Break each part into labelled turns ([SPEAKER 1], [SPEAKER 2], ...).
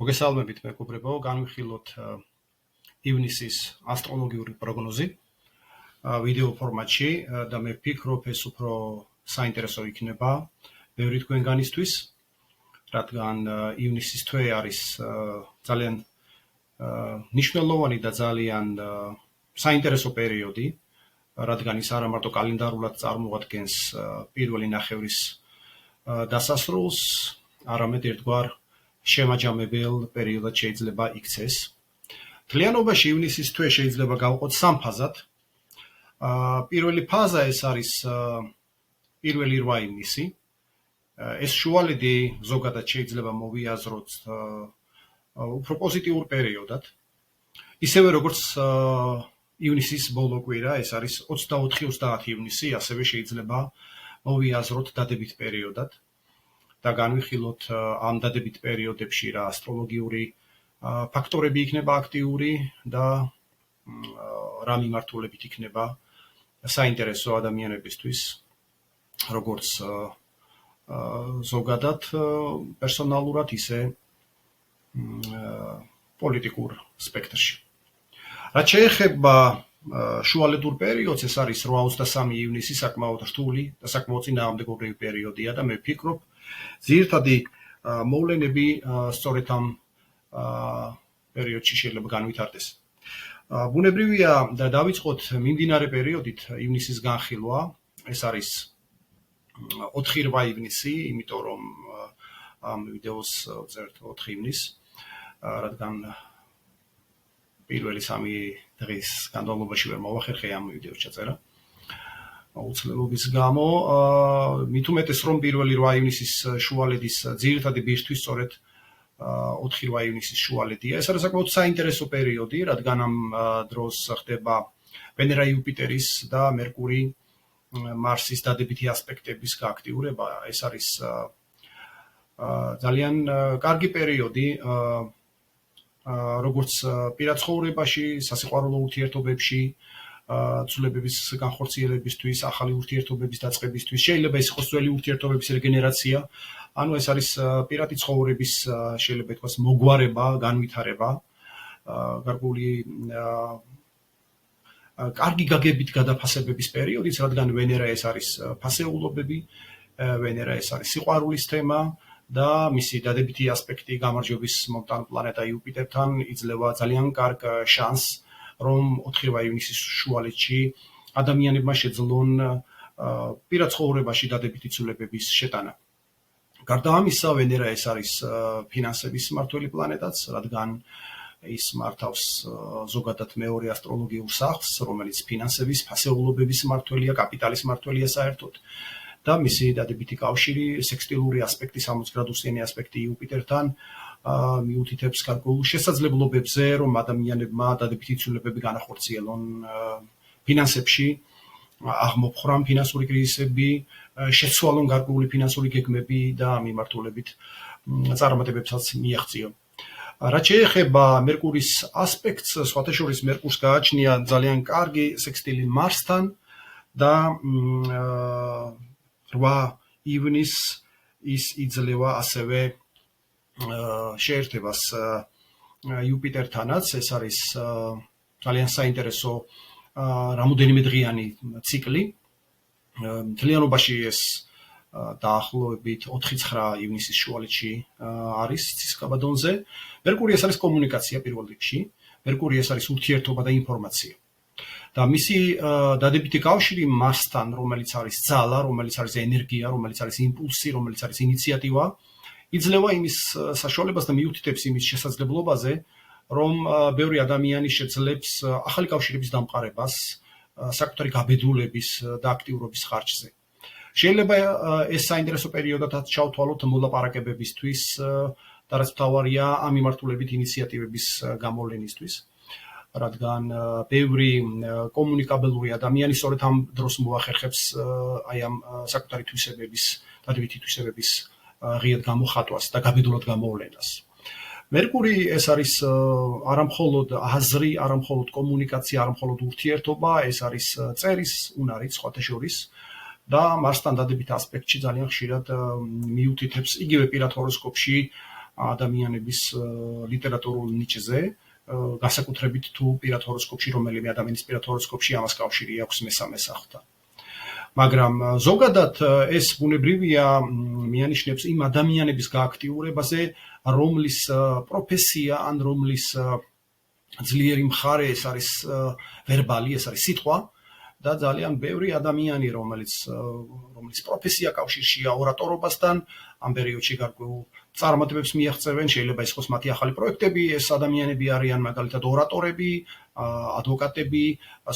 [SPEAKER 1] მოგესალმებით მეგობრებო, განვიხილოთ ივნისის ასტროლოგიური პროგნოზი ვიდეო ფორმატში და მე ვფიქრობ, ეს უფრო საინტერესო იქნება ბევრი თქვენგანისთვის, რადგან ივნისის თვე არის ძალიან მნიშვნელოვანი და ძალიან საინტერესო პერიოდი, რადგან ის არა მარტო კალენდარულად წარმოადგენს პირველი ნახევრის დასასრულს, არამედ ერთგვარ შემაჯამებელ პერიოდად შეიძლება იქცეს. მთლიანობაში ივნისის თვე შეიძლება გავყოთ სამ ფაზად. პირველი ფაზა ეს არის პირველი 8 ივნისი. ეს შუალედი ზოგადად შეიძლება მოვიაზროთ უფრო პოზიტიურ პერიოდად. ისევე როგორც ივნისის ბოლო კვირა, ეს არის 24-30 ივნისი, ასევე შეიძლება მოვიაზროთ დადებით პერიოდად. და განვიხილოთ ამ დადებით პერიოდებში რა ასტროლოგიური ფაქტორები იქნება აქტიური და რა მიმართულებით იქნება საინტერესო ადამიანებისთვის, როგორც ზოგადად პერსონალურად, ისე პოლიტიკურ სპექტრში. რაც შეეხება შუალედურ პერიოდს, ეს არის 8-23 ივნისი, საკმაოდ რთული და საკმაოდ წინააღმდეგობრივი პერიოდია და მე ვფიქრობ, ძირითადი მოვლენები სწორედ ამ პერიოდში შეიძლება განვითარდეს. ბუნებრივია და დავიწყოთ მიმდინარე პერიოდით ივნისის განხილვა, ეს არის 4-8 ივნისი, იმიტომ რომ ამ ვიდეოს წერთ 4 ივნისს, რადგან პირველი 3 დღის განმავლობაში ვერ მოვახერხე ამ ვიდეოს ჩაწერა. აუცილებლობის გამო, მით უმეტეს რომ პირველი 8 ივნისის შუალედის ძირითადი ბირთვის სწორედ 4-8 ივნისის შუალედია. ეს არის საკმაოდ საინტერესო პერიოდი, რადგან ამ დროს ხდება ვენერა იუპიტერის და მერკური მარსის დადებითი ასპექტების გააქტიურება. ეს არის ძალიან კარგი პერიოდი, როგორც პირად ცხოვრებაში, სასიყვარულო ურთიერთობებში, ცვლილებების განხორციელებისთვის, ახალი ურთიერთობების დაწყებისთვის, შეიძლება ეს იყოს ძველი ურთიერთობების რეგენერაცია, ანუ ეს არის პირადი ცხოვრების შეიძლება ითქვას მოგვარება, განვითარება, გარკვეული კარგი გაგებით გადაფასებების პერიოდიც, რადგან ვენერა ეს არის ფასეულობები, ვენერა ეს არის სიყვარულის თემა და მისი დადებითი ასპექტი გამარჯვების მომტან პლანეტა იუპიტერთან იძლევა ძალიან კარგ შანსს, რომ 4-8 ივნისის შუალედში ადამიანებმა შეძლონ პირად ცხოვრებაში დადებითი ცვლილებების შეტანა. გარდა ამისა, ვენერა ეს არის ფინანსების მმართველი პლანეტაც, რადგან ის მართავს ზოგადად მეორე ასტროლოგიურ სახლს, რომელიც ფინანსების, ფასეულობების მმართველია, კაპიტალის მმართველია საერთოდ. და მისი დადებითი კავშირი, სექსტილური ასპექტი, 60 გრადუსიანი ასპექტი იუპიტერთან მიუთითებს გარკვეულ შესაძლებლობებზე, რომ ადამიანებმა დადებითი ცვლილებები განახორციელონ ფინანსებში, აღმოფხრან ფინანსური კრიზისები, შეცვალონ გარკვეული ფინანსური გეგმები და ამ მიმართულებით წარმატებებსაც მიაღწიონ. რაც შეეხება მერკურის ასპექტს, სხვათა შორის მერკურს გააჩნია ძალიან კარგი სექსტილი მარსთან და 8 ივნისს ის იძლევა ასევე შეერთებას იუპიტერთანაც. ეს არის ძალიან საინტერესო რამოდენიმე დღიანი ციკლი. მთლიანობაში ეს დაახლოებით 4-9 ივნისის შუალედში არის ცისკაბადონზე. მერკური ეს არის კომუნიკაცია პირველ რიგში. მერკური ეს არის ურთიერთობა და ინფორმაცია. და მისი დადებითი კავშირი მასთან, რომელიც არის ძალა, რომელიც არის ენერგია, რომელიც არის იმპულსი, რომელიც არის ინიციატივა, იძლევა იმის საშუალებას და მიუთითებს იმის შესაძლებლობაზე, რომ ბევრი ადამიანი შეძლებს ახალი კავშირების დამყარებას საკუთარი გაბედულების და აქტიურობის ხარჯზე. შეიძლება ეს საინტერესო პერიოდადაც ჩავთვალოთ მოლაპარაკებებისთვის და რაც მთავარია ამ მიმართულებით ინიციატივების გამოვლენისთვის, რადგან ბევრი კომუნიკაბელური ადამიანი სწორედ ამ დროს მოახერხებს აი ამ საკუთარი თვისებების, დადებითი თვისებების ღიად გამოხატვას და გაბედულად გამოვლენას. მერკური ეს არის არამხოლოდ აზრი, არამხოლოდ კომუნიკაცია, არამხოლოდ ურთიერთობა, ეს არის წერის უნარი სხვათა შორის და მასთან დადებით ასპექტში ძალიან ხშირად მიუთითებს იგივე პირად ჰოროსკოპში ადამიანების ლიტერატურულ ნიჭზე, განსაკუთრებით თუ პირად ჰოროსკოპში რომელიმე ადამიანის პირად ჰოროსკოპში ამას კავშირი აქვს მესამე სახლთან. მაგრამ ზოგადად ეს ბუნებრივია მიანიშნებს იმ ადამიანების გააქტიურებაზე, რომლის პროფესია ან რომლის ძლიერი მხარე ეს არის ვერბალი, ეს არის სიტყვა და ძალიან ბევრი ადამიანი, რომლის პროფესია კავშირშია ორატორობასთან, ამ პერიოდში გარკვეულ წარმატებებს მიაღწევენ, შეიძლება ეს იყოს მათი ახალი პროექტები, ეს ადამიანები არიან მაგალითად ორატორები, ადვოკატები,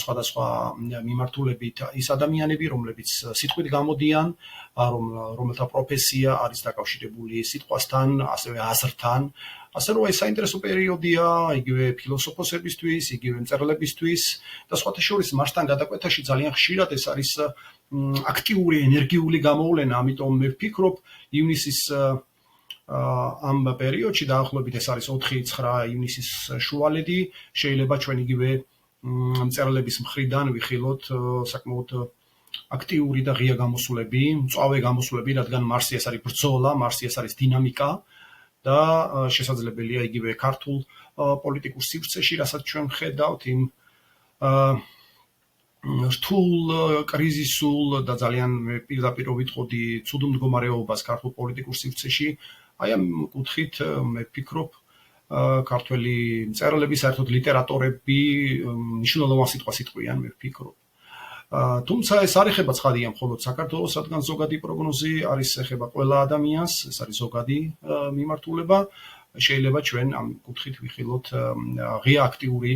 [SPEAKER 1] სხვადასხვა მიმართულებით ის ადამიანები, რომლებიც სიტყვით გამოდიან, რომელთა პროფესია არის დაკავშირებული სიტყვასთან, ასევე აზრთან. ასე რომ ეს საინტერესო პერიოდია იგივე ფილოსოფოსებისთვის, იგივე მწერლებისთვის და სხვათა შორის მასთან გადაკვეთაში ძალიან ხშირად ეს არის აქტიური, ენერგიული გამოვლენა, ამიტომ მე ვფიქრობ ივნისის ამ პერიოდში დაახლოებით ეს არის 4-9 ივნისის შუალედი, შეიძლება ჩვენ იგივე მწერლების მხრიდან ვიხილოთ საკმაოდ აქტიური და ღია გამოსვლები, მწვავე გამოსვლები, რადგან მარსი ეს არის ბრძოლა, მარსი ეს არის დინამიკა და შესაძლებელია იგივე ქართულ პოლიტიკურ სივრცეში, რასაც ჩვენ ვხედავთ, იმ რთულ, კრიზისულ და ძალიან პირდაპირ ვიტყოდი ცუდ მდგომარეობას ქართულ პოლიტიკურ სივრცეში, აი ამ კუთხით მე ვფიქრობ, ქართველი მწერლები, საერთოდ ლიტერატორები მნიშვნელოვან სიტყვას იტყვიან, მე ვფიქრობ. თუმცა ეს არ ეხება ცხადია მხოლოდ საქართველოს, რადგან ზოგადი პროგნოზი არის ეხება ყველა ადამიანს, ეს არის ზოგადი მიმართულება, შეიძლება ჩვენ ამ კუთხით ვიხილოთ ღია აქტიური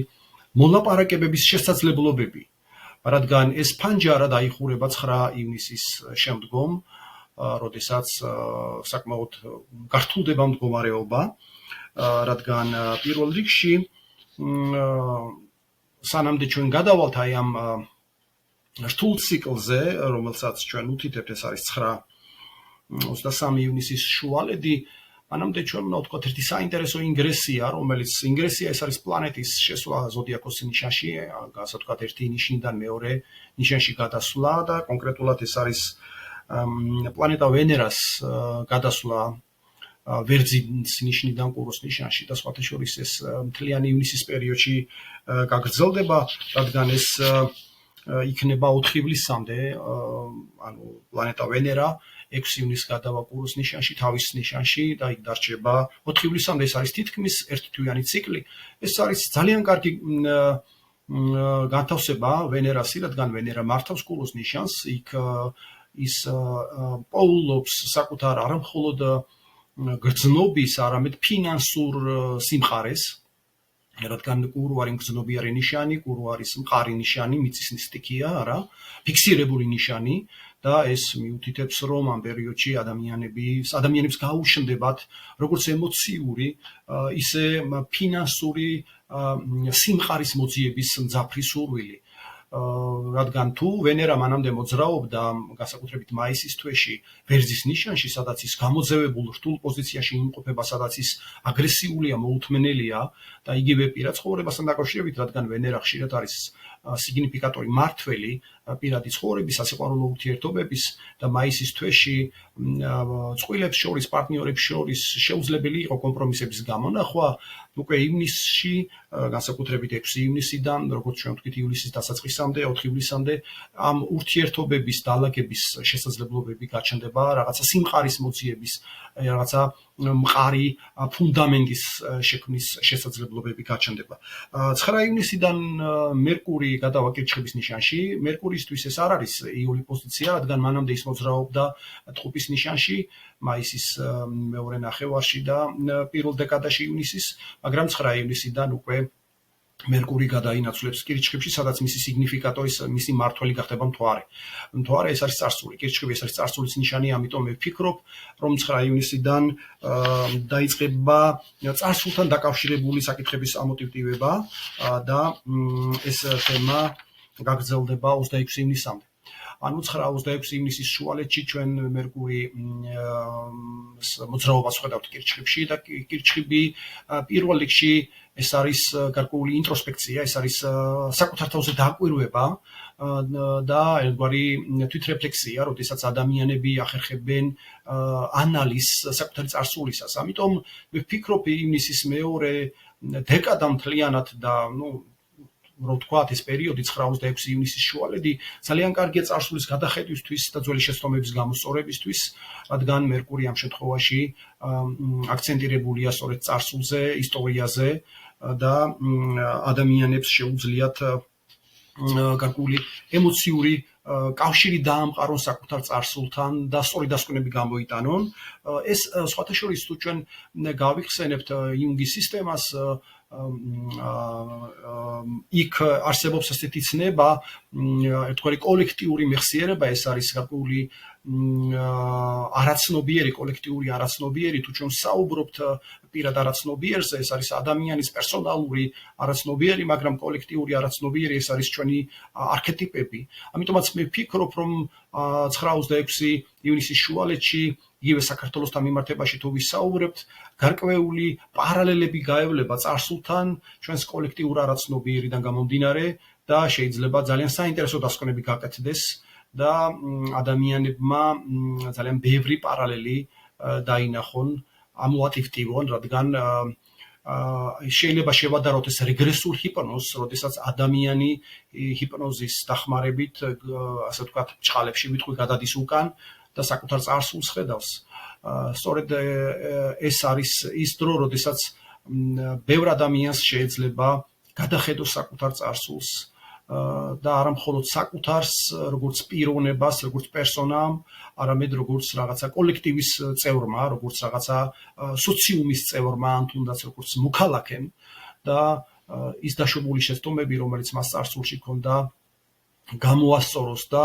[SPEAKER 1] მოლაპარაკებების შესაძლებლობები, რადგან ეს ფანჯარა დაიხურება 9 ივნისის შემდგომ, როდესაც საკმაოდ გართულდება მდგომარეობა, რადგან პირველ რიგში სანამდე ჩვენ გადავალთ აი ამ რთულ ციკლზე, რომელსაც ჩვენ უთითებთ, ეს არის 23 ივნისის შუალედი, მანამდე ჩვენ უნდა ვთქვათ ერთი საინტერესო ინგრესია, რომელიც ინგრესია ეს არის პლანეტის შესვლა ზოდიაქოს ნიშანში, ასე ვთქვათ, ერთი ნიშნიდან მეორე ნიშანში გადასვლა და კონკრეტულად ეს არის პლანეტა ვენერას გადასვლა ვერძის ნიშნიდან კუროს ნიშანში და სხვათა შორის ეს მთლიანი ივნისის პერიოდში გაგრძელდება, რადგან ეს იქნება 4 ივლისამდე, ანუ პლანეტა ვენერა 6 ივნისს გადავა კუროს ნიშანში, თავის ნიშანში და იქ დარჩება 4 ივლისამდე, ეს არის თითქმის ერთთვიანი ციკლი. ეს არის ძალიან კარგი განთავსება ვენერასი, რადგან ვენერა მართავს კუროს ნიშანს, იქ ის პოულობს საკუთარ არა მხოლოდ გრძნობის, არამედ ფინანსურ სიმყარეს, რადგან კურო არის მგრძნობიარე ნიშანი, კურო არის მყარი ნიშანი, მიწის სტიქია, არა, ფიქსირებული ნიშანი და ეს მიუთითებს, რომ ამ პერიოდში ადამიანებს გაუჩნდებათ როგორც ემოციური, ისე ფინანსური სიმყარის მოძიების მძაფრი სურვილი. რადგან თუ ვენერა მანამდე მოძრაობდა განსაკუთრებით მაისის თვეში ვერძის ნიშანში, სადაც ის გამოძევებულ რთულ პოზიციაში იმყოფება, სადაც ის აგრესიულია, მოუთმენელია და იგივე პირად ცხოვრებასთან დაკავშირებით, რადგან ვენერა ხშირად არის სიგნიფიკატორი მართველი პირადი ცხოვრების, სასიყვარულო ურთიერთობების და მაისის თვეში წყვილებს შორის, პარტნიორებს შორის შეუძლებელი იყო კომპრომისების გამონახვა, უკვე ივნისში, განსაკუთრებით 6 ივნისიდან, როგორც ჩვენ ვთქვით, ივლისის დასაწყისამდე, 4 ივლისამდე, ამ ურთიერთობების დალაგების შესაძლებლობები გაჩნდება, რაღაცა სიმყარის მოძიების, რაღაცა მყარი ფუნდამენტის შექმნის შესაძლებლობები გაჩნდება. 9 ივნისიდან მერკური გადავა კირჩხიბის ნიშანში, მერკურისთვის ეს არ არის იული პოზიცია, რადგან მანამდე ის მოძრაობდა ტყუპის ნიშანში, მაისის მეორე ნახევარში და პირველ დეკადაში ივნისის, მაგრამ 9 ივნისიდან უკვე მერკური გადაინაცვლებს კირჩხიბში, სადაც მისი სიგნიფიკატორის, მისი მმართველი გახდება მთვარე. მთვარე ეს არის წარსული, კირჩხიბი ეს არის წარსულის ნიშანი, ამიტომ მე ვფიქრობ, რომ 9 ივნისიდან დაიწყება წარსულთან დაკავშირებული საკითხების ამოტივტივება და ეს თემა გაგრძელდება 26 ივნისამდე. ანუ 9-26 ივნისის შუალედში ჩვენ მერკური მოძრაობას ვხედავთ კირჩხიბში და კირჩხიბი პირველ რიგში ეს არის გარკვეული ინტროსპექცია, ეს არის საკუთარ თავზე დაკვირვება და ერთგვარი თვითრეფლექსია, როდესაც ადამიანები ახერხებენ ანალიზს საკუთარი წარსულისას. ამიტომ მე ვფიქრობ, ივნისის მეორე დეკადა მთლიანად და რომ ვთქვათ, ეს პერიოდი 9-26 ივნისის შუალედი ძალიან კარგია წარსულის გადახედვისთვის და ძველი შეცდომების გამოსწორებისთვის, რადგან მერკური ამ შემთხვევაში აქცენტირებულია სწორედ წარსულზე, ისტორიაზე და ადამიანებს შეუძლიათ გარკვეული ემოციური კავშირი დაამყარონ საკუთარ წარსულთან და სწორი დასკვნები გამოიტანონ. ეს სხვათა შორის თუ ჩვენ გავიხსენებთ იუნგის სისტემას, იქ არსებობს ასეთი ცნება, ერთგვარი კოლექტიური მეხსიერება, ეს არის გარკვეული არაცნობიერი, კოლექტიური არაცნობიერი, თუ ჩვენ საუბრობთ პირად არაცნობიერზე, ეს არის ადამიანის პერსონალური არაცნობიერი, მაგრამ კოლექტიური არაცნობიერი, ეს არის ჩვენი არქეტიპები. ამიტომაც მე ვფიქრობ, რომ 9-26 ივნისის შუალედში იგივე საქართველოსთან მიმართებაში თუ ვისაუბრებთ, გარკვეული პარალელები გაევლება წარსულთან, ჩვენს კოლექტიურ არაცნობიერიდან გამომდინარე და შეიძლება ძალიან საინტერესო დასკვნები გაკეთდეს და ადამიანებმა ძალიან ბევრი პარალელი დაინახონ, ამოატივტივონ, რადგან შეიძლება შევადაროთ ეს რეგრესულ ჰიპნოზს, როდესაც ადამიანი ჰიპნოზის დახმარებით, ასე ვთქვათ, ბრჭყალებში ვიტყვი გადადის უკან და საკუთარ წარსულს ხედავს. სწორედ ეს არის ის დრო, როდესაც ბევრ ადამიანს შეიძლება გადახედოს საკუთარ წარსულს და არა მხოლოდ საკუთარს, როგორც პიროვნებას, როგორც პერსონამ, არამედ როგორც რაღაცა კოლექტივის წევრმა, როგორც რაღაცა სოციუმის წევრმა, ან თუნდაც როგორც მოქალაქემ და ის დაშვებული შეცდომები, რომელიც მას წარსულში ჰქონდა, გამოასწოროს და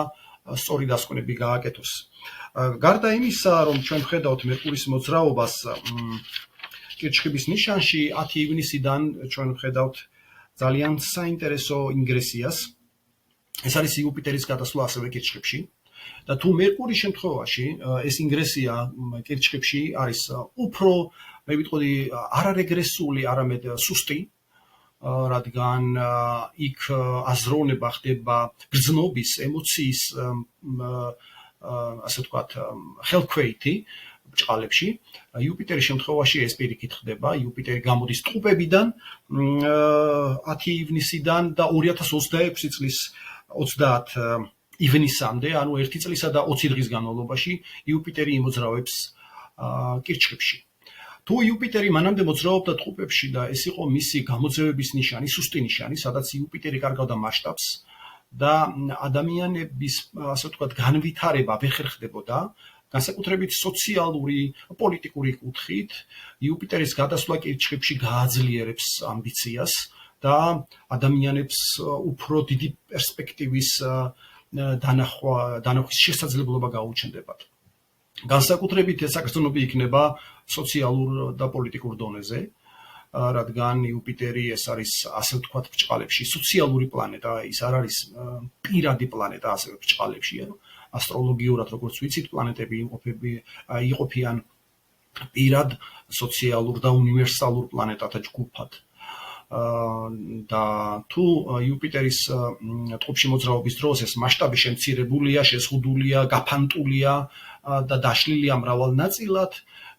[SPEAKER 1] სწორი დასკვნები გააკეთოს. გარდა იმისა, რომ ჩვენ ვხედავთ მერკურის მოძრაობას კირჩხიბის ნიშანში, 10 ივნისიდან ჩვენ ვხედავთ ძალიან საინტერესო ინგრესიას. ეს არის იუპიტერის გადასვლა ასევე კირჩხიბში. და თუ მერკურის შემთხვევაში ეს ინგრესია კირჩხიბში არის უფრო, მე ვიტყოდი, არარეგრესული, არამედ სუსტი, რადგან იქ აზროვნება ხდება გრძნობის, ემოციის, ასე ვთქვათ, ხელქვეითი ბრჭყალებში. იუპიტერის შემთხვევაში ეს პირიქით ხდება. იუპიტერი გამოდის ტყუპებიდან 10 ივნისიდან და 2026 წლის 30 ივნისამდე, ანუ 1 წლისა და 20 დღის განმავლობაში იუპიტერი იმოძრავებს კირჩხიბში. თუ იუპიტერი მანამდე მოძრაობდა ტყუპებში და ეს იყო მისი გამოძევების ნიშანი, სუსტი ნიშანი, სადაც იუპიტერი კარგავდა მასშტაბს და ადამიანების, ასე ვთქვათ, განვითარება ვერ ხერხდებოდა, განსაკუთრებით სოციალური, პოლიტიკური კუთხით, იუპიტერის გადასვლა კირჩხიბში გააძლიერებს ამბიციას და ადამიანებს უფრო დიდი პერსპექტივის დანახვის შესაძლებლობა გაუჩნდებათ. განსაკუთრებით ეს აგრძნობა იქნება სოციალურ და პოლიტიკურ დონეზე, რადგან იუპიტერი ეს არის, ასე ვთქვათ, ბრჭყალებში სოციალური პლანეტა, ის არ არის პირადი პლანეტა ასევე ბრჭყალებში, ასტროლოგიურად, როგორც ვიცით, პლანეტები იყოფიან პირად სოციალურ და უნივერსალურ პლანეტათა ჯგუფად. და თუ იუპიტერის ტყუპში მოძრაობის დროს ეს მასშტაბი შემცირებულია, შეზღუდულია, გაფანტულია და დაშლილია მრავალ ნაწილად,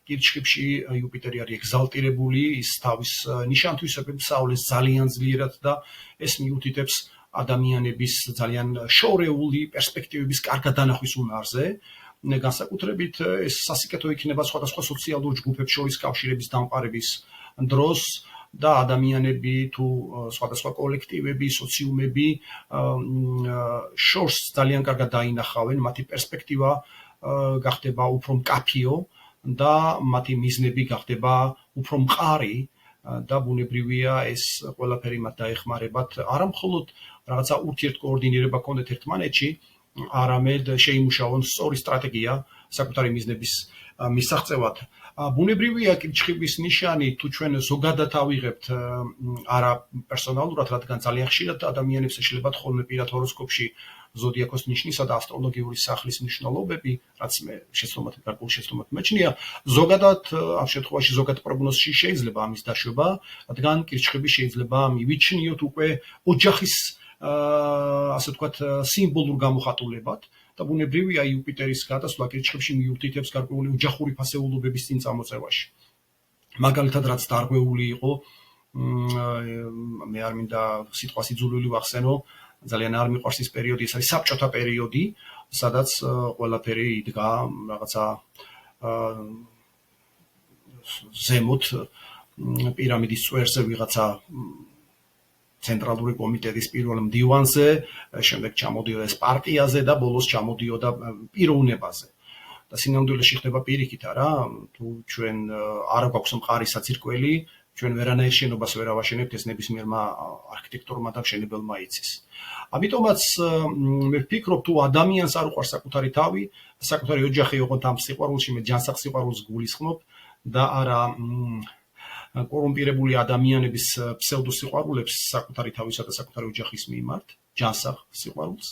[SPEAKER 1] კირჩხიბში იუპიტერი არის ეგზალტირებული, ის თავის ნიშანთვისებებს სწავლეს ძალიან ძლიერად და ეს მიუთითებს ადამიანების ძალიან შორეული პერსპექტივების კარგად დანახვის უნარზე. განსაკუთრებით ეს სასიკეთო იქნება სხვადასხვა სოციალურ ჯგუფებს შორის კავშირების დამყარების დროს და ადამიანები თუ სხვადასხვა კოლექტივები, სოციუმები შორს ძალიან კარგად დაინახავენ, მათი პერსპექტივა გახდება უფრო მკაფიო და მათი მიზნები გახდება უფრო მყარი და ბუნებრივია ეს ყველაფერი მათ დაეხმარებათ, არა მხოლოდ რაღაცა ურთიერთკოორდინირება ჰქონდეთ ერთმანეთში, არამედ შეიმუშაონ სწორი სტრატეგია საკუთარი მიზნების მისაღწევად. ბუნებრივია კირჩხიბის ნიშანი თუ ჩვენ ზოგადად ავიღებთ არა პერსონალურად, რადგან ძალიან ხშირად ადამიანებს ეშლებათ ხოლმე პირად ჰოროსკოპში ზოდიაქოს ნიშნისა და ასტროლოგიური სახლის მნიშვნელობები, რაც მე შეცდომათი გარკვეული შეცდომათი მეჩნია, ზოგადად ამ შემთხვევაში ზოგად პროგნოზში შეიძლება ამის დაშვება, რადგან კირჩხიბი შეიძლება მივიჩნიოთ უკვე ოჯახის ასე ვთქვათ სიმბოლურ გამოხატულებად და ბუნებრივია იუპიტერის გადასვლა კირჩხიბში მიუთითებს გარკვეული ოჯახური ფასეულობების წინ წამოწევაში. მაგალითად, რაც დარღვეული იყო, მე არ მინდა სიტყვას იძულვილი ვახსენო, ძალიან არ მიყვარს ის პერიოდი, ეს არის საბჭოთა პერიოდი, სადაც ყველაფერი იდგა რაღაცა ზემოთ პირამიდის წვერზე ვიღაცა ცენტრალური კომიტეტის პირველ მდივანზე, შემდეგ ჩამოდიოდა ეს პარტიაზე და ბოლოს ჩამოდიოდა პიროვნებაზე. და სინამდვილეში ხდება პირიქით არა, თუ ჩვენ არ გვაქვს მყარი საძირკველი, ჩვენ ვერანაირ შენობას ვერ ავაშენებთ, ეს ნებისმიერმა არქიტექტორმა და მშენებელმა იცის. ამიტომაც მე ვფიქრობ, თუ ადამიანს არ უყვარს საკუთარი თავი, საკუთარი ოჯახი ოღონდ ამ სიყვარულში მე ჯანსაღ სიყვარულს გულისხმობ და არა კორუმპირებული ადამიანების ფსევდოსიყვარულებს საკუთარი თავისა და საკუთარი ოჯახის მიმართ, ჯანსაღ სიყვარულს.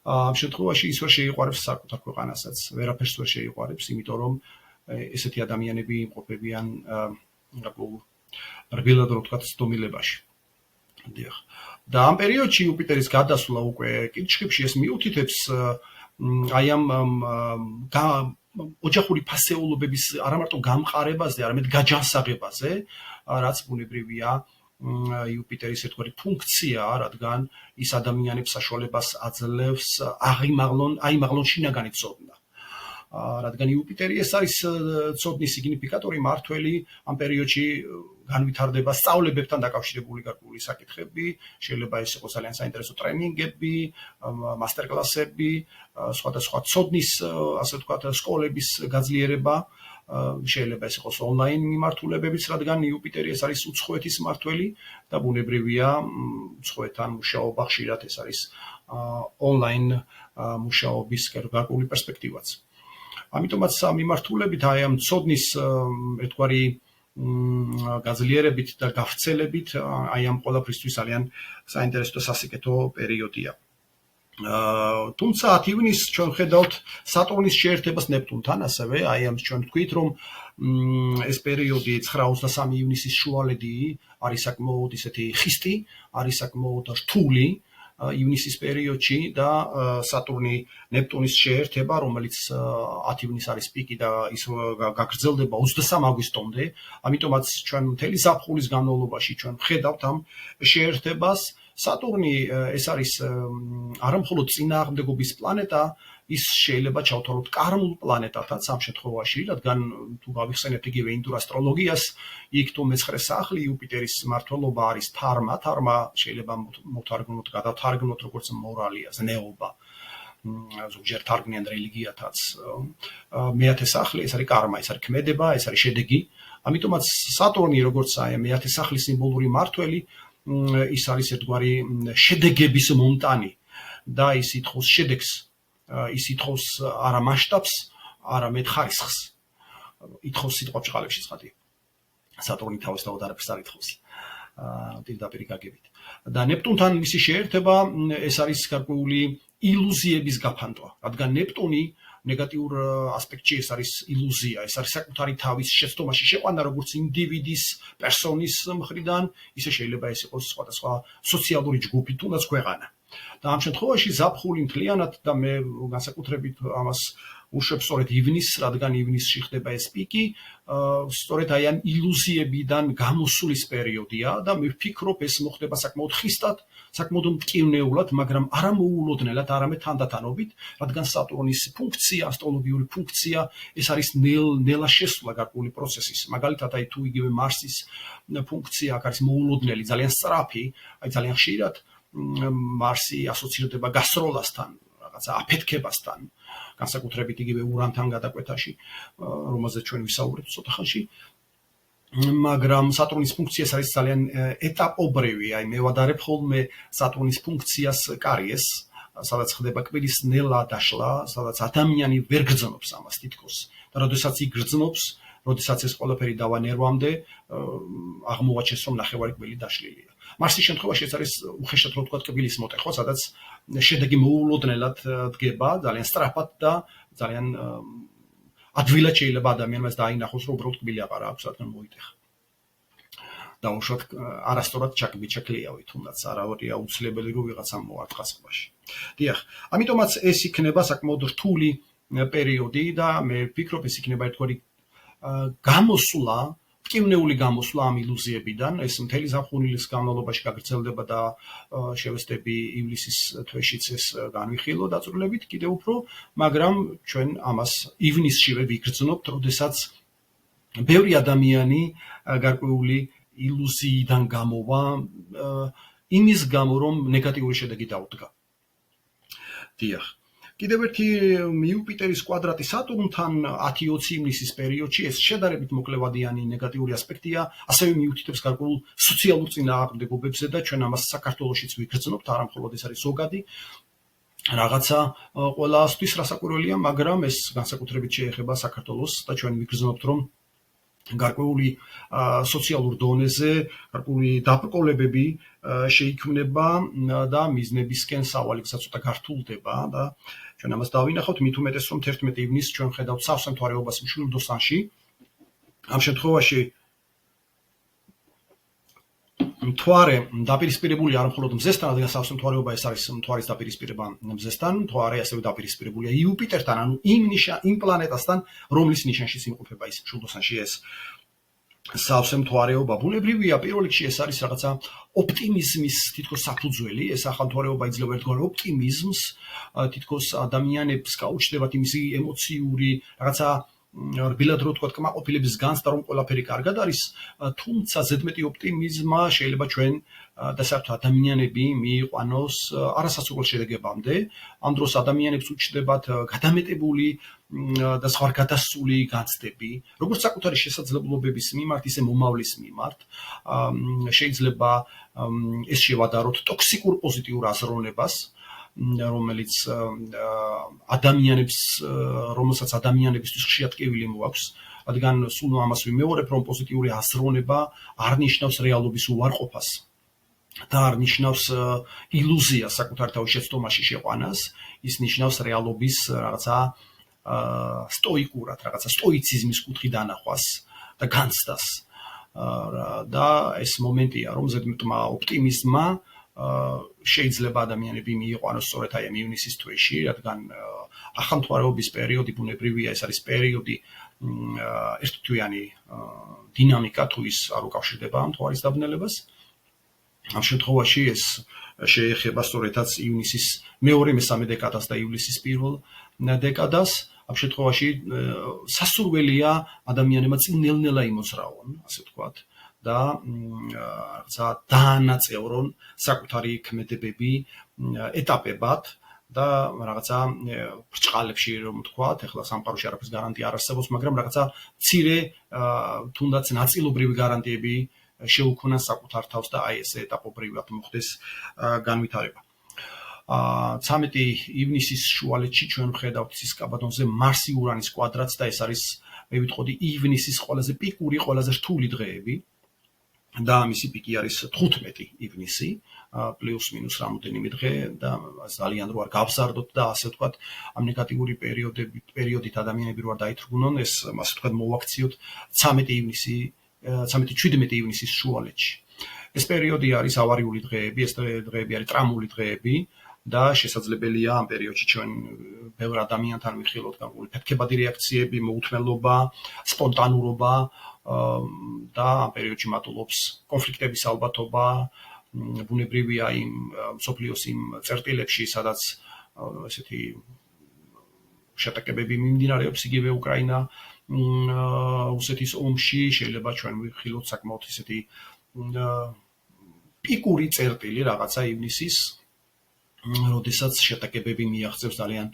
[SPEAKER 1] ამ შემთხვევაში ის ვერ შეიყვარებს საკუთარ ქვეყანასაც, ვერაფერს ვერ შეიყვარებს, იმიტომ რომ ესეთი ადამიანები იმყოფებიან რბილად რო ვთქვათ ცდომილებაში. და ამ პერიოდში იუპიტერის გადასვლა უკვე კირჩხიბში ეს მიუთითებს აი ამ ოჯახური ფასეულობების არა მარტო გამყარებაზე, არამედ გაჯანსაღებაზე, რაც ბუნებრივია იუპიტერის ერთგვარი ფუნქციაა, რადგან ის ადამიანებს საშუალებას აძლევს აიმაღლონ შინაგანი ცოდნა. რადგან იუპიტერი ეს არის ცოდნის სიგნიფიკატორი, მართველი, ამ პერიოდში განვითარდება სწავლებებთან დაკავშირებული გარკვეული საკითხები, შეიძლება ეს იყოს ძალიან საინტერესო ტრენინგები, მასტერკლასები, სხვადასხვა ცოდნის, ასე ვთქვათ, სკოლების გაძლიერება, შეიძლება ეს იყოს ონლაინ მიმართულებებიც, რადგან იუპიტერი ეს არის უცხოეთის მმართველი და ბუნებრივია უცხოეთთან მუშაობა ხშირად ეს არის ონლაინ მუშაობის გარკვეული პერსპექტივაც. ამიტომაც ამ მიმართულებით აი ამ ცოდნის ერთგვარი გაძლიერებით და გავრცელებით აი ამ ყველაფრისთვის ძალიან საინტერესო და სასიკეთო პერიოდია. თუმცა 10 ივნისს ჩვენ ხედავთ სატურნის შეერთებას ნეპტუნთან, ასევე აი ამ ჩვენ ვთქვით, რომ ეს პერიოდი 9-23 ივნისის შუალედი არის საკმაოდ ისეთი ხისტი, არის საკმაოდ რთული ივნისის პერიოდში და სატურნი ნეპტუნის შეერთება, რომელიც 10 ივნისს არის პიკი და ის გაგრძელდება 23 აგვისტომდე, ამიტომაც ჩვენ მთელი ზაფხულის განმავლობაში ჩვენ ვხედავთ ამ შეერთებას. სატურნი ეს არის არა მხოლოდ წინააღმდეგობის პლანეტა, ის შეიძლება ჩავთვალოთ კარმულ პლანეტათაც ამ შემთხვევაში, რადგან თუ გავიხსენებთ იგივე ინდურ ასტროლოგიას, იქ თუ მე-9 სახლი იუპიტერის მმართველობა არის თარმა, თარმა შეიძლება მოვთარგმნოთ, გადავთარგმნოთ როგორც მორალია, ზნეობა, ზოგჯერ თარგმნიან რელიგიათაც. მე-10 სახლი ეს არის კარმა, ეს არის ქმედება, ეს არის შედეგი. ამიტომაც სატურნი როგორც აი მე-10 სახლის სიმბოლური მმართველი ის არის ერთგვარი შედეგების მომტანი და ის ითხოვს შედეგს, ის ითხოვს არა მასშტაბს, არამედ ხარისხს. ითხოვს სიტყვა ბრწყალებში ცხადია. სატურნი თავისთავად არაფერს არ ითხოვს. პირდაპირ გაგებით. და ნეპტუნთან მისი შეერთება ეს არის გარკვეული ილუზიების გაფანტვა, რადგან ნეპტუნი ნეგატიურ ასპექტში ეს არის ილუზია, ეს არის საკუთარი თავის შეცდომაში შეყვანა როგორც ინდივიდის, პერსონის მხრიდან, ისე შეიძლება ეს იყოს სხვადასხვა სოციალური ჯგუფი, თუნდაც ქვეყანა. და ამ შემთხვევაში ზაფხული მთლიანად და მე განსაკუთრებით ამას უშვებ სწორედ ივნისს, რადგან ივნისში ხდება ეს პიკი, სწორედ აი ამ ილუზიებიდან გამოსulis პერიოდია და მე ვფიქრობ ეს მოხდება საკმაოდ ხისტად, საკმაოდ მტკივნეულად, მაგრამ არა მოულოდნელად, არამედ თანდათანობით, რადგან სატურნის ფუნქცია, ასტროლოგიური ფუნქცია, ეს არის ნელა შესვლა გარკვეული პროცესის. მაგალითად, აი თუ იგივე მარსის ფუნქცია აქ არის მოულოდნელი, ძალიან სწრაფი, აი ძალიან ხშირად მარსი ასოცირდება გასროლასთან, რაღაცა აფეთქებასთან, განსაკუთრებით იგივე ურანთან გადაკვეთაში, რომელზეც ჩვენ ვისაუბრეთ ცოტა ხანში. მაგრამ სატურნის ფუნქციას არის ძალიან ეტაპობრივი, აი მე ვადარებ ხოლმე სატურნის ფუნქციას კარიეს, სადაც ხდება კბილის ნელა დაშლა, სადაც ადამიანი ვერ გრძნობს ამას თითქოს. და როდესაც იგრძნობს, როდესაც ეს ყველაფერი დავანერვამდე, აღმოაჩენს, რომ ნახევარი კბილი დაშლილია. მარსის შემთხვევაში ეს არის უხეშად რო ვთქვათ კბილის მოტეხვა, სადაც შედეგი მოულოდნელად დგება, ძალიან სწრაფად და ძალიან ადვილად შეიძლება ადამიანს დაინახოს, რომ უბრალოდ კბილი აღარ აქვს, რადგან მოიტეხა. და უშუალოდ არასწორად ჩაკლიავი, თუნდაც არავითარი აუცილებელი რომ ვიღაცამ მოარტყა სხვაში. დიახ, ამიტომაც ეს იქნება საკმაოდ რთული პერიოდი და მე ვფიქრობ, ეს იქნება ერთგვარი გამოსვლა, მტკივნეული გამოსვლა ამ ილუზიებიდან, ეს მთელი ზაფხულის განმავლობაში გაგრძელდება და შევეცდები ივლისის თვეშიც ეს განვიხილო დაწვრილებით კიდევ უფრო, მაგრამ ჩვენ ამას ივნისშივე ვიგრძნობთ, როდესაც ბევრი ადამიანი გარკვეული ილუზიიდან გამოვა, იმის გამო, რომ ნეგატიური შედეგი დაუდგა. დიახ. კიდევ ერთი იუპიტერის კვადრატი სატურნთან 10-20 ივნისის პერიოდში ეს შედარებით მოკლევადიანი ნეგატიური ასპექტია, ასევე მიუთითებს გარკვეულ სოციალურ წინააღმდეგობებზე და ჩვენ ამას საქართველოშიც ვიგრძნობთ, არა მხოლოდ ეს არის ზოგადი რაღაცა ყველასთვის რასაკვირველია, მაგრამ ეს განსაკუთრებით შეეხება საქართველოს და ჩვენ ვიგრძნობთ, რომ გარკვეული სოციალურ დონეზე, გარკვეული დაბრკოლებები შეიქმნება და მიზნებისკენ სავალი ცოტა გართულდება და ჩვენ ამას დავინახავთ, მით უმეტეს რომ 11 ივნისს ჩვენ ხედავთ სავსე მთვარეობას მშვილდოსანში. ამ შემთხვევაში მთვარე დაპირისპირებული არ მხოლოდ მზესთან, რადგან სავსე მთვარეობა ეს არის მთვარის დაპირისპირება მზესთან, მთვარე ასევე დაპირისპირებულია იუპიტერთან, ანუ იმ პლანეტასთან, რომლის ნიშანშიც იმყოფება ის მშვილდოსანში ეს სავსე მთვარეობა. ბუნებრივია, პირველ რიგში ეს არის რაღაცა ოპტიმიზმის თითქოს საფუძველი, ეს ახალთვარეობა იძლევა ერთგვარ ოპტიმიზმს, თითქოს ადამიანებს გაუჩნდებათ იმისი ემოციური რაღაცა რბილად რო ვთქვათ, კმაყოფილების განცდა, რომ ყველაფერი კარგად არის, თუმცა ზედმეტი ოპტიმიზმა შეიძლება ჩვენ და საერთოდ ადამიანები მიიყვანოს არასასურველ შედეგებამდე. ამ დროს ადამიანებს უჩნდებათ გადამეტებული და სხვაგადასული განცდები, როგორც საკუთარი შესაძლებლობების მიმართ, ისე მომავლის მიმართ. შეიძლება ეს შევადაროთ ტოქსიკურ პოზიტიურ აზროვნებას, რომელიც რომელსაც ადამიანებისთვის ხშირად კივილი მოაქვს, რადგან სულ ამას ვიმეორებ, რომ პოზიტიური აზროვნება არ ნიშნავს რეალობის უარყოფას და არ ნიშნავს ილუზიას საკუთარ თავის შეცდომაში შეყვანას, ის ნიშნავს რეალობის რაღაცა სტოიკურად, რაღაცა სტოიციზმის კუთხით დანახვას და განცდას. და ეს მომენტია, რომ ზედმეტმა ოპტიმიზმმა შეიძლება ადამიანები მიიყვანოს სწორედ აი ამ ივნისის თვეში, რადგან ახალთვარეობის პერიოდი ბუნებრივია, ეს არის პერიოდი ერთთვიანი დინამიკა თუ ის არ უკავშირდება ამ თვარის დაბნელებას. ამ შემთხვევაში ეს შეეხება სწორედაც ივნისის მეორე-მესამე დეკადას და ივლისის პირველ დეკადას. ამ შემთხვევაში სასურველია ადამიანებმა წინელნელა იმოძრავონ, ასე ვთქვათ, და რაღაცა დაანაწევრონ საკუთარი ქმედებები ეტაპებად და რაღაცა ბრჭყალებში რომ ვთქვათ, ეხლა სამყაროში არაფრის გარანტია არ არსებობს, მაგრამ რაღაცა მცირე თუნდაც ნაწილობრივი გარანტიები შეუქმნას საკუთარ თავს და აი ეს ეტაპობრივად მოხდეს განვითარება. 13 ივნისის შუალედში ჩვენ ვხედავთ სისკაბადონზე მარსი ურანის კვადრატს და ეს არის, მე ვიტყოდი, ივნისის ყველაზე პიკური, ყველაზე რთული დღეები. და მისი პიკი არის 15 ივნისი, პლუს მინუს რამოდენიმე დღე და ძალიან რო არ გავზარდოთ და ასე ვთქვათ, ამ ნეგატიური პერიოდით ადამიანები რო არ დაითრგუნონ, ეს ასე ვთქვათ მოვაქციოთ 17 ივნისის შუალედში. ეს პერიოდი არის ავარიული დღეები, ეს დღეები არის ტრამული დღეები და შესაძლებელია ამ პერიოდში ჩვენ ბევრ ადამიანთან ვიხილოთ გარკვეული ფეთქებადი რეაქციები, მოუთმელობა, სპონტანურობა და ამ პერიოდში მატულობს კონფლიქტების ალბათობა, ბუნებრივია იმ მსოფლიოს იმ წერტილებში, სადაც ესეთი შეტაკებები მიმდინარეობს, იგივე უკრაინა რუსეთის ომში, შეიძლება ჩვენ ვიხილოთ საკმაოდ ესეთი პიკური წერტილი რაღაცა ივნისის, როდესაც შეტაკებები მიაღწევს ძალიან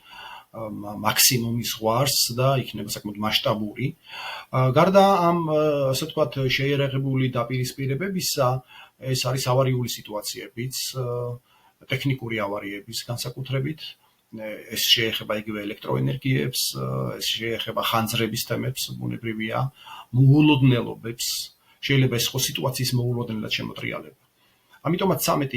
[SPEAKER 1] მაქსიმუმის ზღვარს და იქნება საკმაოდ მასშტაბური. გარდა ამ, ასე ვთქვათ, შეიარაღებული დაპირისპირებებისა, ეს არის ავარიული სიტუაციებიც, ტექნიკური ავარიების განსაკუთრებით ეს შეეხება იგივე ელექტროენერგიებს, ეს შეეხება ხანძრების თემებს, ბუნებრივია, მოულოდნელობებს, შეიძლება ეს იყოს სიტუაციის მოულოდნელად შემოტრიალება. ამიტომაც 17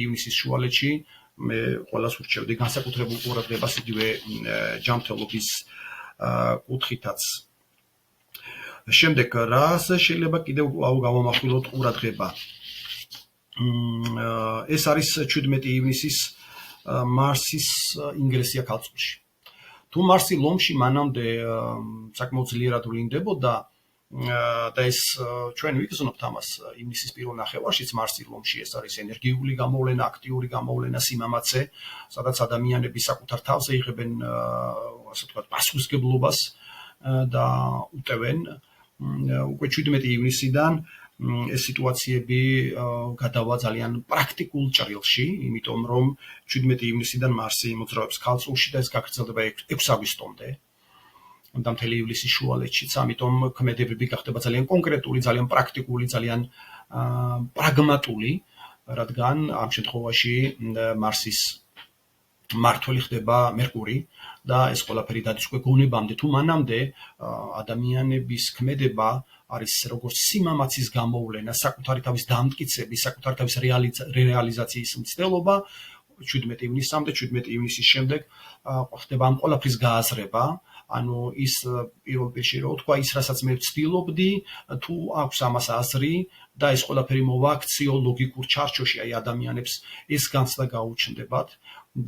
[SPEAKER 1] ივნისის შუალედში მე ყველას ურჩევდი განსაკუთრებულ ყურადღებას იგივე ჯანმრთელობის კუთხითაც. შემდეგ რას შეიძლება კიდევ გავამახვილოთ ყურადღება? ეს არის 17 ივნისის მარსის ინგრესია ქალწულში. თუ მარსი ლომში მანამდე საკმაოდ ძლიერად ვლინდებოდა და ეს ჩვენ ვიგრძნობთ ამას ივნისის პირველ ნახევარშიც მარსი ლომში ეს არის ენერგიული გამოვლენა, აქტიური გამოვლენა, სიმამაცე, სადაც ადამიანები საკუთარ თავზე იღებენ ასე ვთქვათ პასუხისმგებლობას და უტევენ უკვე 17 ივნისიდან ეს სიტუაციები გადავა ძალიან პრაქტიკულ ჭრილში, იმიტომ რომ 17 ივნისიდან მარსი მოძრაობს ქალწულში და ეს გაგრძელდება 6 აგვისტომდე. და მთელი ივლისის შუალედშიც, ამიტომ ქმედებები გახდება ძალიან კონკრეტული, ძალიან პრაქტიკული, ძალიან პრაგმატული, რადგან ამ შემთხვევაში მარსის მმართველი ხდება მერკური და ეს ყველაფერი დადის უკვე გონებამდე, თუ მანამდე ადამიანების ქმედება არის როგორც სიმამაცის გამოვლენა, საკუთარი თავის დამტკიცების, საკუთარი თავის რეალიზაციის მცდელობა, 17 ივნისამდე, 17 ივნისის შემდეგ ხდება ამ ყველაფრის გააზრება, ანუ ის პირველ პირში რო თქვა, ის რასაც მე ვცდილობდი, თუ აქვს ამას აზრი და ეს ყველაფერი მოვაქციო ლოგიკურ ჩარჩოში, აი ადამიანებს ეს განცდა გაუჩნდებათ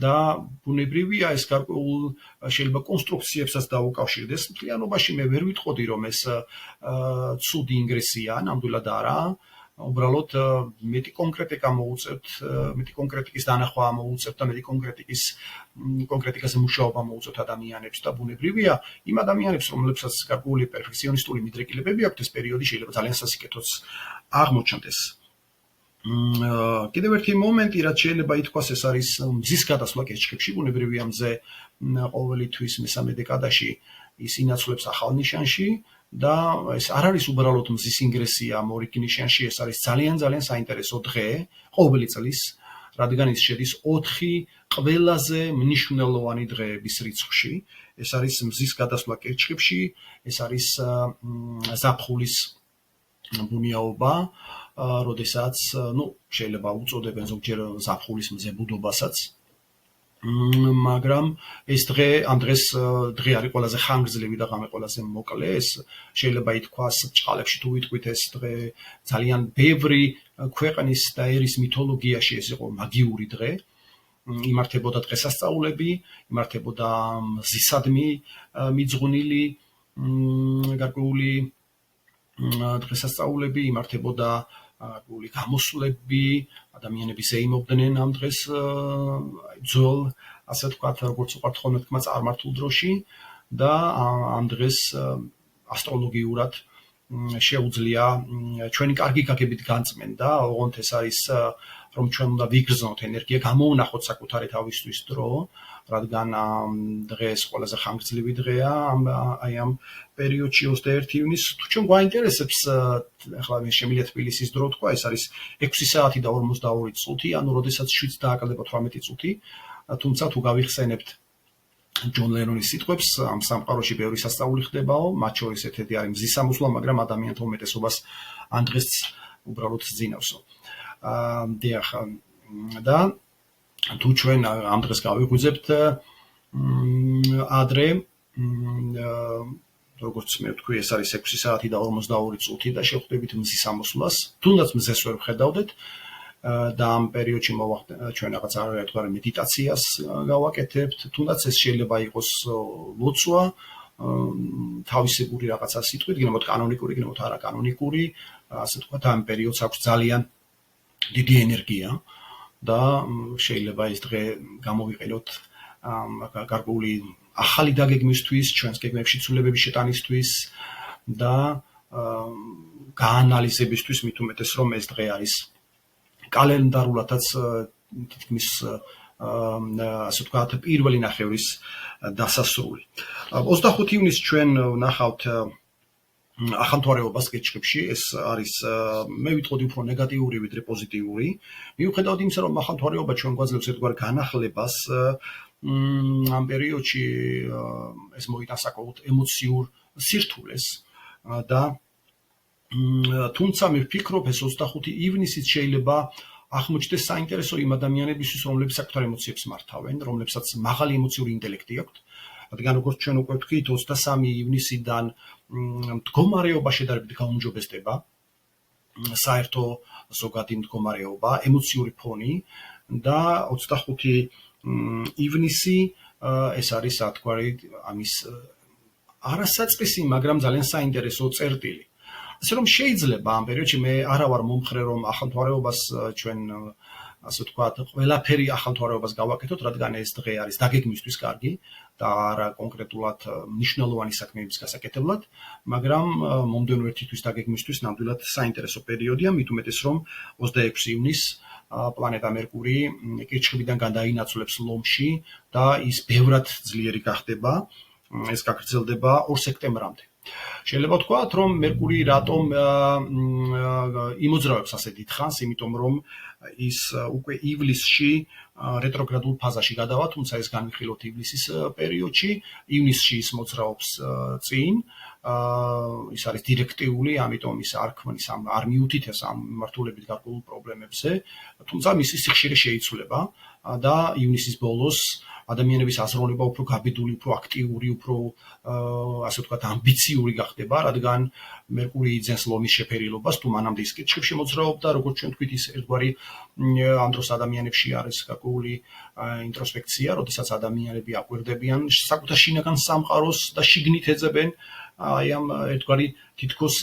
[SPEAKER 1] და ბუნებრივია ეს გარკვეულ შეიძლება კონსტრუქციებსაც დაუკავშირდეს. მთლიანობაში მე ვერ ვიტყოდი, რომ ეს ცუდი ინგრესია, ნამდვილად არა. უბრალოდ მეტი კონკრეტიკა მოუწევთ, მეტი კონკრეტიკის დანახვა მოუწევთ და მეტი კონკრეტიკაზე მუშაობა მოუწევთ ადამიანებს და ბუნებრივია იმ ადამიანებს, რომლებსაც გარკვეული პერფექციონისტული მიდრეკილებები აქვთ, ეს პერიოდი შეიძლება ძალიან სასიკეთოც აღმოჩნდეს. კიდევ ერთი მომენტი, რაც შეიძლება ითქვას, ეს არის მზის გადასვლა კეჩხებში, ბუნებრივია მზე ყოველთვის მესამე დეკადაში ის ინაცვლებს ახალ ნიშანში და ეს არ არის უბრალოდ მზის ინგრესია მორიგი ნიშანში, ეს არის ძალიან საინტერესო დღე ყოველი წლის, რადგან ის შედის 4 ყველაზე მნიშვნელოვანი დღეების რიცხვში. ეს არის მზის გადასვლა კეჩხებში, ეს არის ზაფხულის ბუნიაობა, როდესაც, შეიძლება უწოდებენ ზოგჯერ ზაფხულის მზებუდობასაც, მაგრამ ეს ამ დღეს დღე არის ყველაზე ხანგრძლივი და ღამე ყველაზე მოკლე. ეს შეიძლება ითქვას ჭყალებში თუ ვიტყვით, ეს დღე ძალიან ბევრი ქვეყნის და ერის მითოლოგიაში ეს იყო მაგიური დღე. იმართებოდა დღესასწაულები, იმართებოდა მზისადმი მიძღვნილი გარკვეული დღესასწაულები, იმართებოდა გარკვეული გამოსვლები, ადამიანები ზეიმობდნენ ამ დღეს ძველ, ასე ვთქვათ, როგორც უყვართ ხოლმე თქმა, წარმართულ დროში და ამ დღეს ასტროლოგიურად შეუძლია ჩვენი კარგი გაგებით განწმენდა, ოღონდ ეს არის რომ ჩვენ უნდა ვიგრძნოთ ენერგია, გამოვნახოთ საკუთარი თავისთვის დრო, რადგან დღეს ყველაზე ხანგრძლივი დღეა აი ამ პერიოდში 21 ივნის. თუ ჩვენ გვაინტერესებს, ახლა მე შემიძლია თბილისის დრო თქვა, ეს არის 6 საათი და 42 წუთი, ანუ როდესაც 7 დააკლდება 18 წუთი, თუმცა თუ გავიხსენებთ ჯონ ლენონის სიტყვებს, ამ სამყაროში ბევრი სასწაული ხდებაო, მათ შორის ერთ-ერთი არის მზის სამოსვლა, მაგრამ ადამიანთა უმეტესობას ამ დღეს უბრალოდ ძინავსო. და თუ ჩვენ ამ დღეს გავიღვიძებთ ადრე, როგორც მე ვთქვი, ეს არის 6 საათი და 42 წუთი და შევხვდებით მზის ამოსვლას, თუნდაც მზეს ვერ ვხედავდეთ და ამ პერიოდში ჩვენ რაღაც არაერთგვარი მედიტაციას გავაკეთებთ, თუნდაც ეს შეიძლება იყოს ლოცვა, თავისებური რაღაცა სიტყვით, გინებოთ კანონიკური, გინებოთ არაკანონიკური, ასე ვთქვათ, ამ პერიოდს აქვს ძალიან დიდი ენერგია და შეიძლება ეს დღე გამოვიყენოთ გარკვეული ახალი დაგეგმისთვის, ჩვენს გეგმებში ცვლილებების შეტანისთვის და გაანალიზებისთვის, მით უმეტეს რომ ეს დღე არის კალენდარულადაც თითქმის ასე ვთქვათ, პირველი ნახევრის დასასრული. 25 ივნისს ჩვენ ვნახავთ ახალთვარეობას კითხებში ეს არის მე ვიტყოდი უფრო ნეგატიური ვიდრე პოზიტიური მიუხედავად იმისა რომ ახალთვარეობა ჩვენ გვაძლევს ერთგვარ განახლებას ამ პერიოდში ეს მოიტანს საკმაოდ ემოციურ სირთულეს და თუმცა მე ვფიქრობ ეს 25 ივნისიც შეიძლება აღმოჩნდეს საინტერესო იმ ადამიანებისთვის რომლებიც საკუთარ ემოციებს მართავენ რომლებსაც მაღალი ემოციური ინტელექტი აქვთ რადგან როგორც ჩვენ უკვე ვთქვით 23 ივნისიდან მდგომარეობა შედარებით გაუმჯობესდება საერთო ზოგადი მდგომარეობა ემოციური ფონი და 25 ივნისი ეს არის საათგვარი ამის არასაწყისი მაგრამ ძალიან საინტერესო წერტილი ასე რომ შეიძლება ამ პერიოდში მე არა ვარ მომხრე რომ ახალთვარეობას ჩვენ ასე ვთქვათ ყველაფერი ახალთვარეობას გავაკეთოთ რადგან ეს დღე არის დაგეგმისთვის კარგი და არა კონკრეტულად მნიშვნელოვანი საქმეების გასაკეთებლად მაგრამ მომდევნო ერთი თვის დაგეგმისთვის ნამდვილად საინტერესო პერიოდია მით უმეტეს რომ 26 ივნისს პლანეტა მერკური კირჩხიბიდან გადაინაცვლებს ლომში და ის ბევრად ძლიერი გახდება ეს გაგრძელდება 2 სექტემბრამდე შეიძლება ვთქვათ რომ მერკური რატომ იმოძრავებს ასე დიდხანს იმიტომ რომ ის უკვე ივლისში რეტროგრადულ ფაზაში გადავა თუმცა ეს განვიხილოთ ივლისის პერიოდში ივნისში ის მოძრაობს წინ ის არის დირექტიული ამიტომ ის არ ქმნის არ მიუთითებს ამ მიმართულებით გარკვეულ პრობლემებზე თუმცა მისი სიხშირე შეიცვლება და ივნისის ბოლოს ადამიანების აზროვნება უფრო გაბედული, უფრო აქტიური, უფრო ასე ვთქვათ ამბიციური გახდება, რადგან მერკური იძენს ლომის შეფერილობას, თუ მანამდე ის კითხებში მოძრაობდა, როგორც ჩვენ თქვით, ის ერთგვარი ამ დროს ადამიანებში არის გარკვეული ინტროსპექცია, როდესაც ადამიანები აკვირდებიან საკუთარ შინაგან სამყაროს და შიგნით ეძებენ აი ამ ერთგვარი თითქოს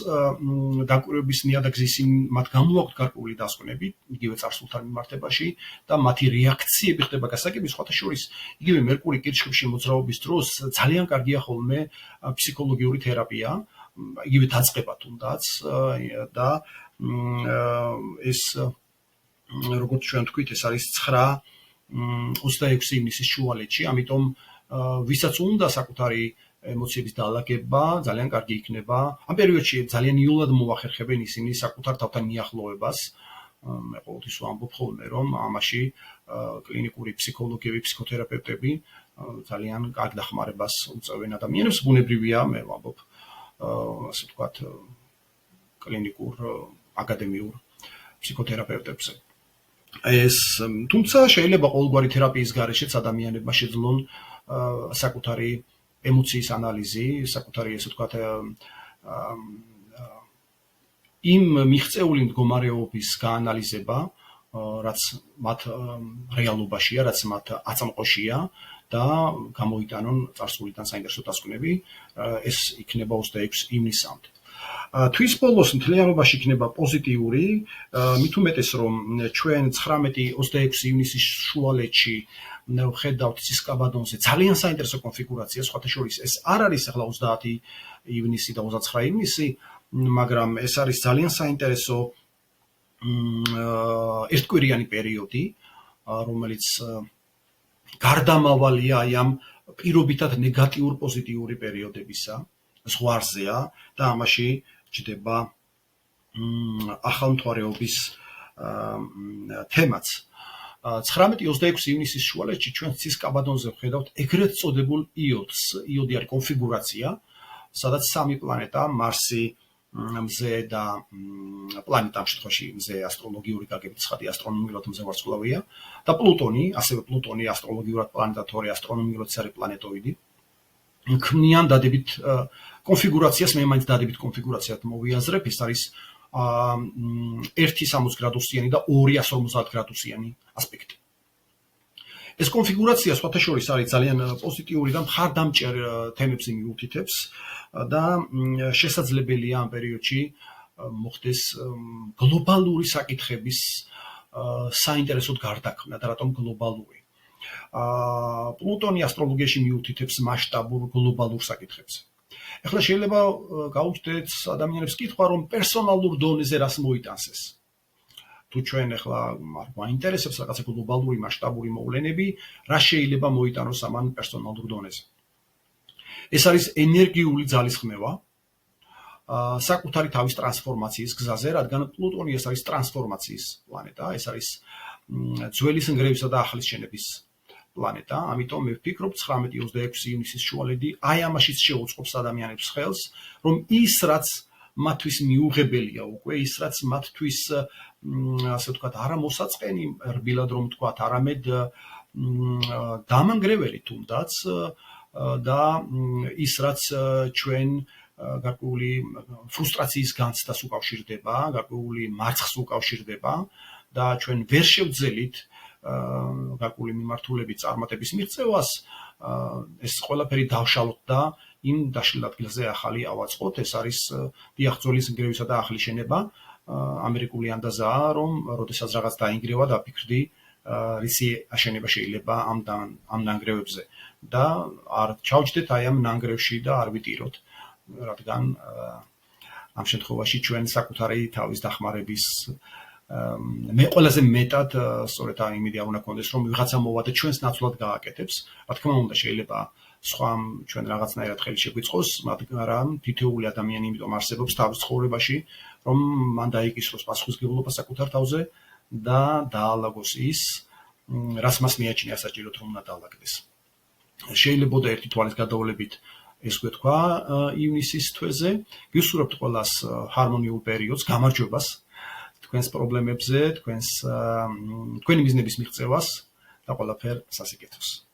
[SPEAKER 1] დაკვირვების ნიადაგზის მათ გამოაქვთ გარკვეული დასკვნები, იგივე წარსულთან მიმართებაში და მათი რეაქციები ხდება გასაგები სხვათა შორის იგივე მერკური კირჩხიბში მოძრაობის დროს ძალიან კარგია ხოლმე ფსიქოლოგიური თერაპია, იგივე დაწყება თუნდაც და ეს როგორც ჩვენ თქვით, ეს არის 26 ივნისის შუალედში, ამიტომ ვისაც უნდა საკუთარი ემოციების დაალაგება ძალიან კარგი იქნება. ამ პერიოდში ძალიან იოლად მოახერხებენ ისინი საკუთარ თავთან მიახლოებას. მე ყოველთვის ვამბობ ხოლმე, რომ ამაში კლინიკური ფსიქოლოგები, ფსიქოთერაპევტები ძალიან კარგ დახმარებას უწევენ ადამიანებს. ბუნებრივია, მე ვამბობ, ასე ვთქვათ, კლინიკურ აკადემიურ ფსიქოთერაპევტებზე. ეს თუმცა შეიძლება ყოველგვარი თერაპიის გარეშეც ადამიანებმა შეძლონ საკუთარი ემოციის ანალიზი, საკუთარი ასე ვთქვათ იმ მიღწეული მდგომარეობის გაანალიზება, რაც მათ რეალობაშია, რაც მათ აწამყოშია და გამოიტანონ წარსულიდან საინტერესო დასკვნები, ეს იქნება 26 ივნისამდე. თვის ბოლოს მთლიანობაში იქნება პოზიტიური, მით უმეტეს რომ ჩვენ 19-26 ივნისის შუალედში ვხედავთ ცისკაბადონზე ძალიან საინტერესო კონფიგურაცია, სხვათა შორის ეს არ არის ახლა 30 ივნისი და 29 ივნისი, მაგრამ ეს არის ძალიან საინტერესო ერთკვირიანი პერიოდი, რომელიც გარდამავალია აი ამ პირობითად ნეგატიურ პოზიტიური პერიოდებისა ზღვარზეა და ამაში ჯდება ახალთვარეობის თემაც. 19-26 ივნისის შუალედში ჩვენ ცისკაბადონზე ვხედავთ ეგრეთ წოდებულ იოდს. იოდი არის კონფიგურაცია, სადაც სამი პლანეტა, მარსი, მზე და პლანეტა ამ შემთხვევაში მზე ასტროლოგიური გაგებით ცხადი ასტრონომიულად მზე ვარსკვლავია და პლუტონი, ასევე პლუტონი ასტროლოგიურად პლანეტა თორე ასტრონომიულად არის პლანეტოიდი. ქმნიან დადებით კონფიგურაციას, მე მაინც დადებით კონფიგურაციად მოვიაზრებ, ეს არის 1-60 გრადუსიანი და 250 გრადუსიანი ასპექტი. ეს კონფიგურაცია სხვათა შორის არის ძალიან პოზიტიური და მხარდამჭერ თემებზე მიუთითებს და შესაძლებელია ამ პერიოდში მოხდეს გლობალური საკითხების საინტერესოდ გარდაქმნა და რატომ გლობალური. პლუტონი ასტროლოგიაში მიუთითებს მასშტაბურ გლობალურ საკითხებზე. ეხლა შეიძლება გაუჩნდეთ ადამიანებს კითხვა, რომ პერსონალურ დონეზე რას მოიტანს ეს. თუ ჩვენ ეხლა არ გვაინტერესებს რაღაცა გლობალური მასშტაბური მოვლენები, რა შეიძლება მოიტანოს ამან პერსონალურ დონეზე. ეს არის ენერგიული ძალისხმევა, საკუთარი თავის ტრანსფორმაციის გზაზე, რადგან პლუტონი ეს არის ტრანსფორმაციის პლანეტა, ეს არის ძველი სინგრევისა და ახლის შენების პლანეტა, ამიტომ მე ვფიქრობ 19-26 ივნისის შუალედი აი ამაშიც შეუწყობს ადამიანებს ხელს, რომ ის რაც მათთვის მიუღებელია უკვე, ის რაც მათთვის ასე ვთქვათ, არა მოსაწყენი რბილად რომ ვთქვათ, არამედ დამანგრეველი თუნდაც და ის რაც ჩვენ გარკვეული ფრუსტრაციის განცდას უკავშირდება, გარკვეული მარცხს უკავშირდება და ჩვენ ვერ შევძელით გარკვეული მიმართულებით წარმატების მიღწევას, ეს ყველაფერი დავშალოთ და იმ დაშლილ ადგილზე ახალი ავაწყოთ. ეს არის დიახ, ძველი სინგრევისა და ახლის შენება, ამერიკული ანდაზაა, რომ როდესაც რაღაც დაინგრევა, დაფიქრდი, რისი აშენება შეიძლება ამ ნანგრევებზე და არ ჩავჯდეთ აი ამ ნანგრევში და არ ვიტიროთ, რადგან ამ შემთხვევაში ჩვენ საკუთარი თავის დახმარების მე ყველაზე მეტად სწორედ ამ იმედი არ უნდა გქონდეს, რომ ვიღაცა მოვა და ჩვენს ნაცვლად გააკეთებს. რა თქმა უნდა, შეიძლება სხვა ჩვენ რაღაცნაირად ხელი შეგვიწყოს, მაგრამ თითოეული ადამიანი იმიტომ არსებობს თავის ცხოვრებაში, რომ მან დაიკისროს პასუხისმგებლობა საკუთარ თავზე და დაალაგოს ის, რაც მას მიაჩნია საჭიროდ რომ უნდა დაალაგდეს. შეიძლება ერთი თვალის გადავლებით ეს გვეთქვა ივნისის თვეზე. გისურვებთ ყველას ჰარმონიულ პერიოდს, გამარჯვებას თქვენს პრობლემებზე, თქვენი მიზნების მიღწევას და ყველაფერ სასიკეთოს.